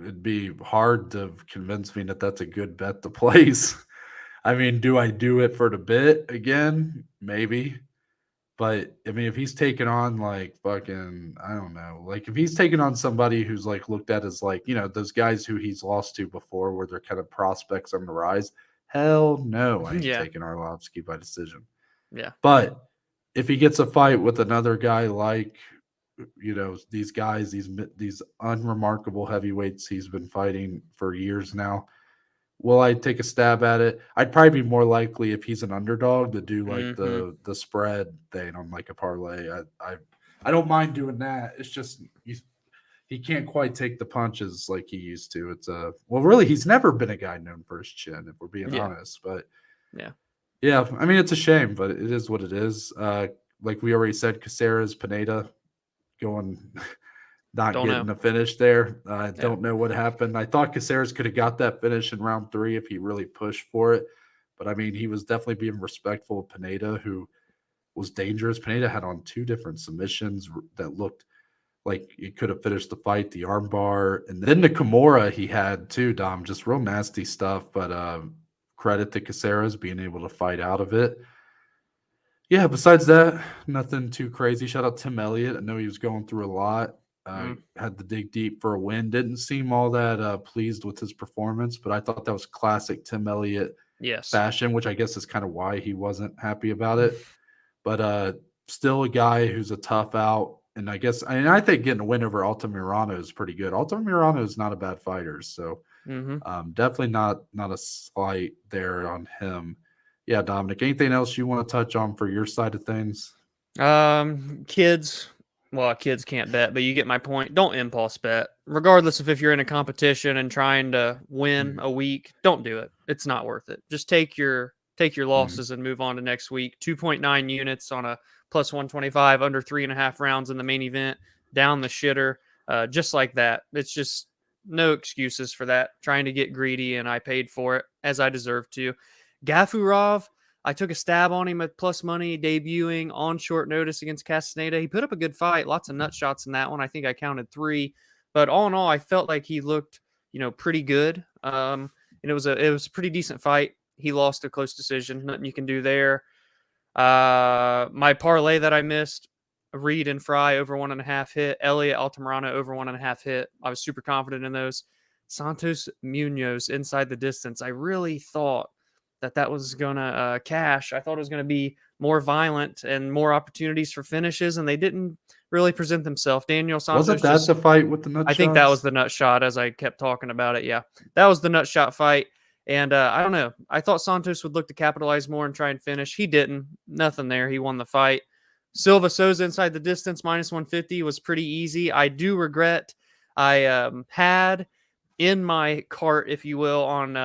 it'd be hard to convince me that that's a good bet to place. I mean, do I do it for the bit again? Maybe. But I mean, if he's taking on like fucking, I don't know, like if he's taking on somebody who's like looked at as like, those guys who he's lost to before where they're kind of prospects on the rise, hell no, I ain't Yeah. taking Arlovsky by decision. Yeah. But if he gets a fight with another guy like these guys, these unremarkable heavyweights he's been fighting for years now. Will I take a stab at it? I'd probably be more likely if he's an underdog to do like Mm-hmm. the spread thing on like a parlay. I don't mind doing that. It's just he can't quite take the punches like he used to. Really, he's never been a guy known for his chin, if we're being Yeah. honest. But Yeah. yeah, I mean it's a shame, but it is what it is. Like we already said, Caceres, Pineda going not Don't know. getting a finish there. I Yeah. don't know what happened. I thought Caceres could have got that finish in round 3 if he really pushed for it. But I mean, he was definitely being respectful of Pineda, who was dangerous. Pineda had on 2 different submissions that looked like he could have finished the fight, the armbar, and then the Kimura he had too, Dom. Just real nasty stuff. But credit to Caceres being able to fight out of it. Yeah, besides that, nothing too crazy. Shout out Tim Elliott. I know he was going through a lot. Had to dig deep for a win. Didn't seem all that pleased with his performance, but I thought that was classic Tim Elliott Yes. fashion, which I guess is kind of why he wasn't happy about it. But still a guy who's a tough out. And I think getting a win over Altamirano is pretty good. Altamirano is not a bad fighter, so definitely not a slight there on him. Yeah, Dominic, anything else you want to touch on for your side of things? Kids. Well, kids can't bet, but you get my point. Don't impulse bet. Regardless of if you're in a competition and trying to win a week, don't do it. It's not worth it. Just take your losses and move on to next week. 2.9 units on a plus 125, under 3.5 rounds in the main event, down the shitter, just like that. It's just no excuses for that. Trying to get greedy, and I paid for it as I deserve to. Gafurov, I took a stab on him at plus money, debuting on short notice against Castaneda. He put up a good fight, lots of nut shots in that one. I think I counted 3, but all in all, I felt like he looked, pretty good. And it was a pretty decent fight. He lost a close decision. Nothing you can do there. My parlay that I missed, Reed and Fry over 1.5 hit. Elliott Altamirano over 1.5 hit. I was super confident in those. Santos Munoz inside the distance. I really thought that was going to cash. I thought it was going to be more violent and more opportunities for finishes, and they didn't really present themselves. Daniel Santos Wasn't that the fight with the nut I shots? think that was the nut shot as I kept talking about it. Yeah, that was the nut shot fight. And I don't know. I thought Santos would look to capitalize more and try and finish. He didn't. Nothing there. He won the fight. Silva Souza inside the distance, minus 150 was pretty easy. I do regret I had in my cart, if you will, on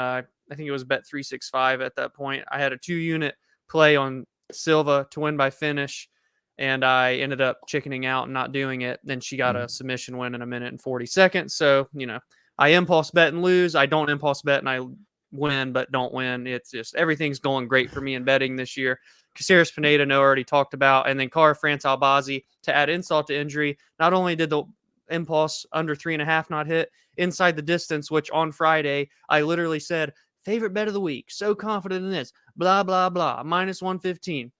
I think it was Bet 365 at that point. I had a 2-unit play on Silva to win by finish, and I ended up chickening out and not doing it. Then she got a submission win in 1 minute and 40 seconds. So, I impulse bet and lose. I don't impulse bet and I win, but don't win. It's just everything's going great for me in betting this year. Caceres Pineda, no, already talked about. And then France Albazi, to add insult to injury, not only did the impulse under 3.5 not hit, inside the distance, which on Friday, I literally said, favorite bet of the week. So confident in this. Blah, blah, blah. Minus 115.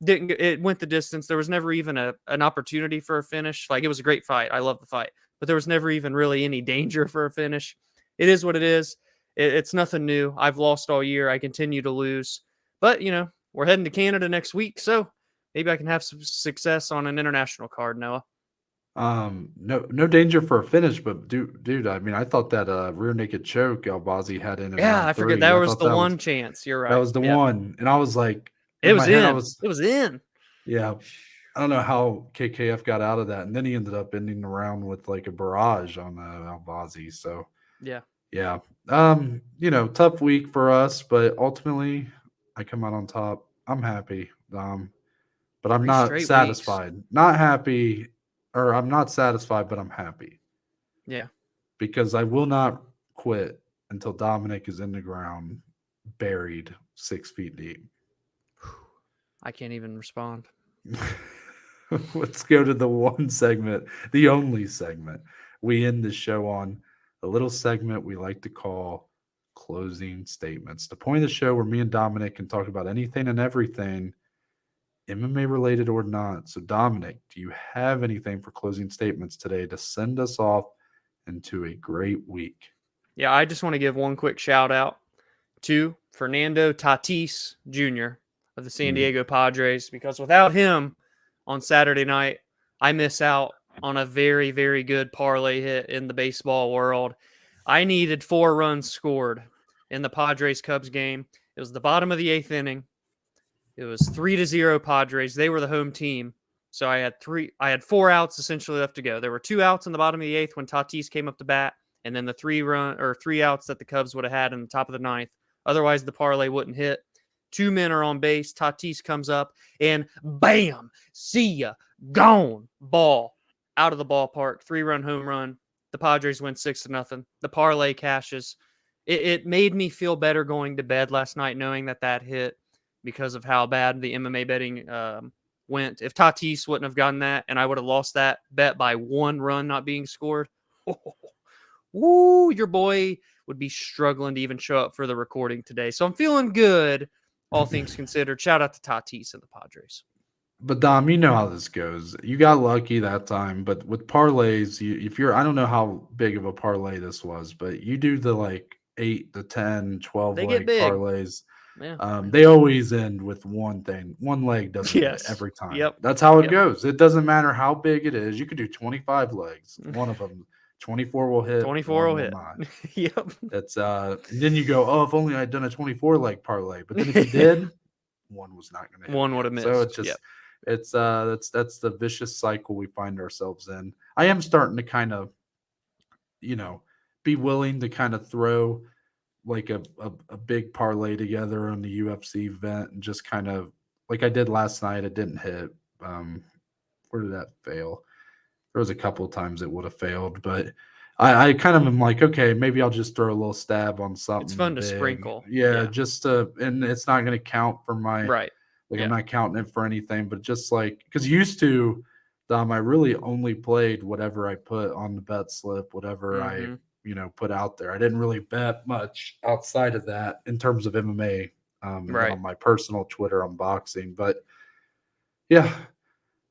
It went the distance. There was never even an opportunity for a finish. Like, it was a great fight. I love the fight. But there was never even really any danger for a finish. It is what it is. It's nothing new. I've lost all year. I continue to lose. But, we're heading to Canada next week, so maybe I can have some success on an international card, Noah. No danger for a finish, but dude, I mean, I thought that rear naked choke Albazi had in Yeah, I round 3. forget. That I was thought the that one chance. You're right. That was the one, and I was like, It in was my head, in. It was in. Yeah, I don't know how KKF got out of that, and then he ended up ending the round with like a barrage on Albazi. So yeah. Tough week for us, but ultimately, I come out on top. I'm happy, but I'm 3 not straight satisfied. weeks. Not happy, or I'm not satisfied, but I'm happy. Yeah. Because I will not quit until Dominic is in the ground, buried 6 feet deep. I can't even respond. Let's go to the one segment, the only segment we end the show on, a little segment we like to call closing statements. The point of the show where me and Dominic can talk about anything and everything, MMA related or not. So, Dominic, do you have anything for closing statements today to send us off into a great week? Yeah, I just want to give one quick shout out to Fernando Tatis Jr. of the San Diego Padres, because without him on Saturday night, I miss out on a very, very good parlay hit in the baseball world. I needed 4 runs scored in the Padres Cubs game. It was the bottom of the 8th inning. It was 3-0 Padres. They were the home team. So I had 4 outs essentially left to go. There were 2 outs in the bottom of the 8th when Tatis came up to bat, and then the 3 outs that the Cubs would have had in the top of the 9th. Otherwise, the parlay wouldn't hit. 2 men are on base. Tatis comes up and bam, see ya, gone. Ball out of the ballpark. 3-run home run. The Padres win 6-0. The parlay cashes. It made me feel better going to bed last night knowing that hit because of how bad the MMA betting went. If Tatis wouldn't have gotten that and I would have lost that bet by 1 run not being scored, your boy would be struggling to even show up for the recording today. So I'm feeling good, all things considered. Shout out to Tatis and the Padres. But Dom, you know how this goes. You got lucky that time, but with parlays, I don't know how big of a parlay this was, but you do the like 8 to 10, 12 They leg get big. parlays. Yeah. They always end with one thing. One leg doesn't hit Yes. every time. Yep. That's how it goes. It doesn't matter how big it is. You could do 25 legs. One of them, 24 will hit. 24 will hit. Not. Yep. That's and then you go, oh, if only I'd done a 24 leg parlay. But then if you did, one was not going to hit. One would have missed. So it's just it's that's the vicious cycle we find ourselves in. I am starting to kind of, be willing to kind of throw like a big parlay together on the UFC event and just kind of like I did last night. It didn't hit. Where did that fail? There was a couple of times it would have failed, but I kind of am like, okay, maybe I'll just throw a little stab on something. It's fun big. to sprinkle. Yeah, just and it's not going to count for my right. Like I'm not counting it for anything, but just like because used to, Dom, I really only played whatever I put on the bet slip, whatever I put out there. I didn't really bet much outside of that in terms of MMA, and then on my personal Twitter unboxing. But yeah,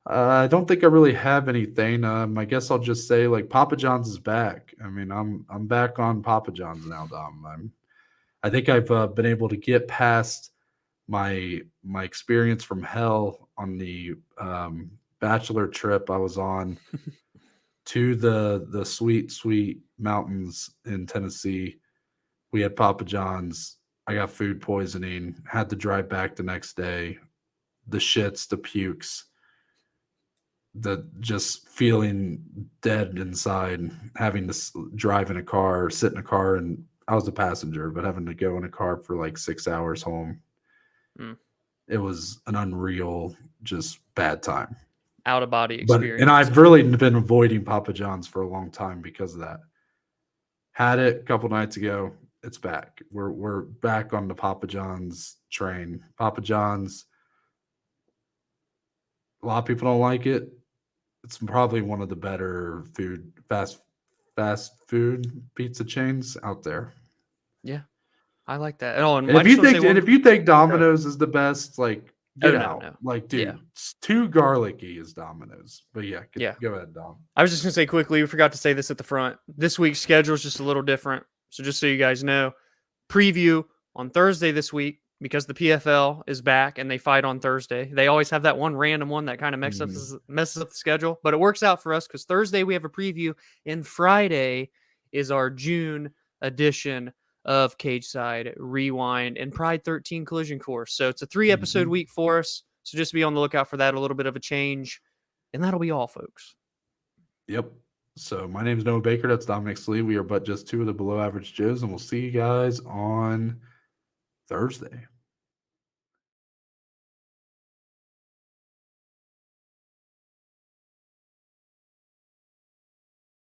I don't think I really have anything. I guess I'll just say like Papa John's is back. I mean, I'm back on Papa John's now, Dom. I think I've been able to get past my experience from hell on the bachelor trip I was on to the sweet mountains in Tennessee. We had Papa John's. I got food poisoning, had to drive back the next day. The shits, the pukes, the just feeling dead inside, having to drive in a car, sit in a car, and I was a passenger, but having to go in a car for like 6 hours home. It was an unreal, just bad time. Out of body experience. And I've really been avoiding Papa John's for a long time because of that. Had it a couple nights ago. It's back. We're back on the Papa John's train. Papa John's. A lot of people don't like it. It's probably one of the better fast food pizza chains out there. Yeah. I like that. Oh, and if you think Domino's is the best, like get out. No. Like, dude, it's too garlicky is Domino's. But go ahead, Dom. I was just gonna say quickly, we forgot to say this at the front. This week's schedule is just a little different. So just so you guys know, preview on Thursday this week because the PFL is back and they fight on Thursday. They always have that one random one that kind of messes up the schedule, but it works out for us because Thursday we have a preview and Friday is our June edition of Cage Side, Rewind, and Pride 13 Collision Course. So it's a 3-episode week for us. So just be on the lookout for that, a little bit of a change. And that'll be all, folks. Yep. So my name is Noah Baker. That's Dominic Slee. We are but just 2 of the below average Joes, and we'll see you guys on Thursday.